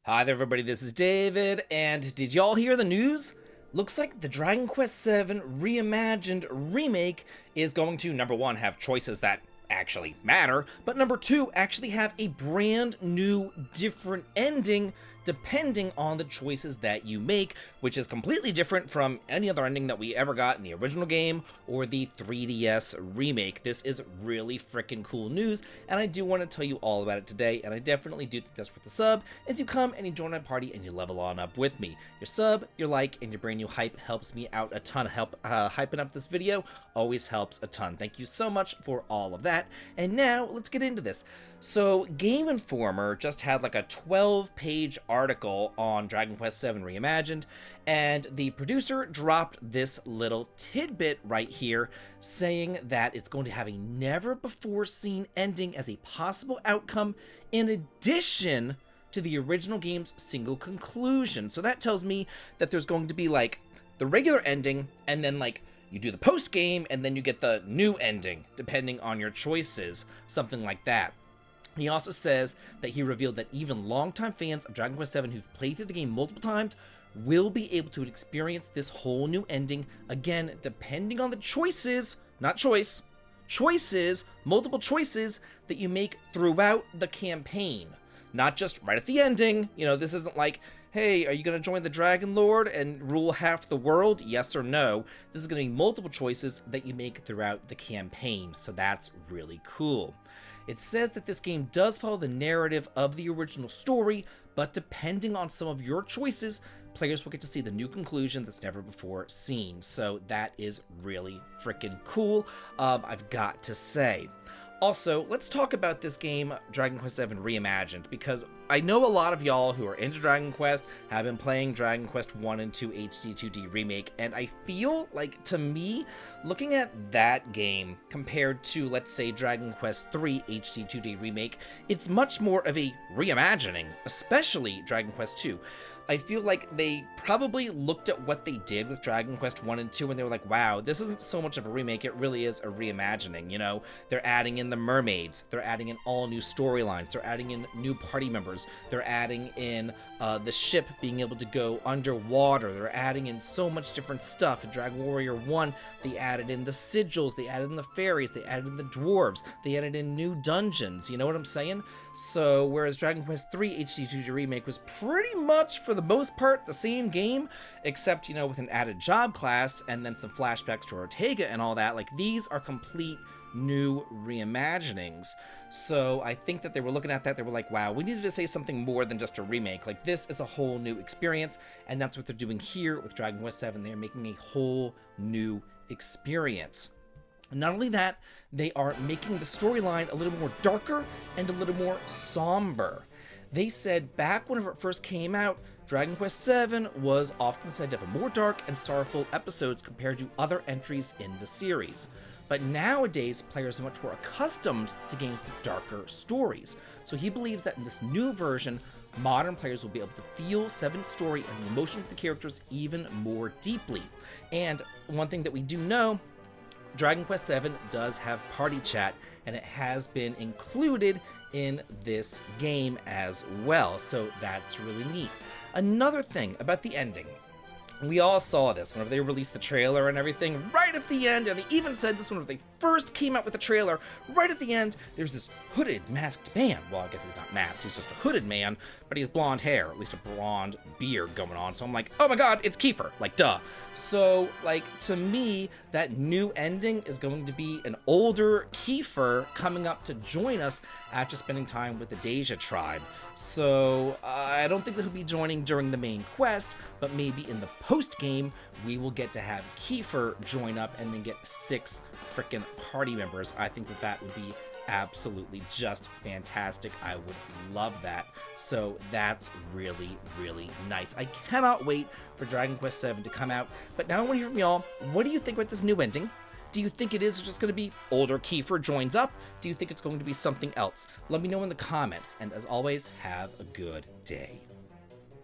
Hi there, everybody. This is David, and did y'all hear the news? Looks like the Dragon Quest VII Reimagined remake is going to, number one, have choices that actually matter, but number two, actually have a brand new, different ending depending on the choices that you make, which is completely different from any other ending that we ever got in the original game or the 3DS remake. This is really freaking cool news, and I do want to tell you all about it today, and I definitely do think that's worth a sub as you come and you join my party and you level on up with me. Your sub, your like, and your brand new hype helps me out a ton. Hyping up this video always helps a ton. Thank you so much for all of that. And now let's get into this. So Game Informer just had like a 12-page article on Dragon Quest VII Reimagined, and the producer dropped this little tidbit right here saying that it's going to have a never-before-seen ending as a possible outcome in addition to the original game's single conclusion. So that tells me that there's going to be like the regular ending, and then like you do the post game, and then you get the new ending depending on your choices, something like that. He also says that he revealed that even longtime fans of Dragon Quest VII who've played through the game multiple times will be able to experience this whole new ending, again, depending on the choices, not choice, choices, multiple choices that you make throughout the campaign. Not just right at the ending. You know, this isn't like, hey, are you going to join the Dragon Lord and rule half the world? Yes or no. This is going to be multiple choices that you make throughout the campaign, so that's really cool. It says that this game does follow the narrative of the original story, but depending on some of your choices, players will get to see the new conclusion that's never before seen. So that is really freaking cool, I've got to say. Also, let's talk about this game, Dragon Quest VII Reimagined, because I know a lot of y'all who are into Dragon Quest have been playing Dragon Quest 1 and 2 HD 2D Remake, and I feel like, to me, looking at that game compared to, let's say, Dragon Quest 3 HD 2D Remake, it's much more of a reimagining, especially Dragon Quest 2. I feel like they probably looked at what they did with Dragon Quest 1 and 2 and they were like, wow, this isn't so much of a remake, it really is a reimagining, you know? They're adding in the mermaids, they're adding in all new storylines, they're adding in new party members, they're adding in the ship being able to go underwater, they're adding in so much different stuff. In Dragon Warrior 1, they added in the sigils, they added in the fairies, they added in the dwarves, they added in new dungeons, you know what I'm saying? So, whereas Dragon Quest 3 HD 2D Remake was pretty much, for the most part, the same game, except, you know, with an added job class and then some flashbacks to Ortega and all that, like, these are complete new reimaginings. So I think that they were looking at that, they were like, wow, we needed to say something more than just a remake. Like, this is a whole new experience, and that's what they're doing here with Dragon Quest VII. They're making a whole new experience. Not only that, they are making the storyline a little more darker and a little more somber. They said back whenever it first came out, Dragon Quest VII was often said to have more dark and sorrowful episodes compared to other entries in the series. But nowadays, players are much more accustomed to games with darker stories. So he believes that in this new version, modern players will be able to feel Seven's story and the emotions of the characters even more deeply. And one thing that we do know, Dragon Quest VII does have party chat, and it has been included in this game as well, so that's really neat. Another thing about the ending, we all saw this whenever they released the trailer and everything, right at the end, and they even said this whenever they first came out with the trailer, right at the end, there's this hooded, masked man. Well, I guess he's not masked, he's just a hooded man, but he has blonde hair, at least a blonde beard going on, so I'm like, oh my god, it's Kiefer, like, duh. So, like, to me, that new ending is going to be an older Kiefer coming up to join us after spending time with the Deja tribe. So, I don't think that he'll be joining during the main quest, but maybe in the post-game, we will get to have Kiefer join up and then get 6 freaking party members. I think that that would be absolutely just fantastic. I would love that. So that's really, really nice. I cannot wait for Dragon Quest VII to come out. But now I want to hear from y'all. What do you think about this new ending? Do you think it is just going to be older Kiefer joins up? Do you think it's going to be something else? Let me know in the comments. And as always, have a good day.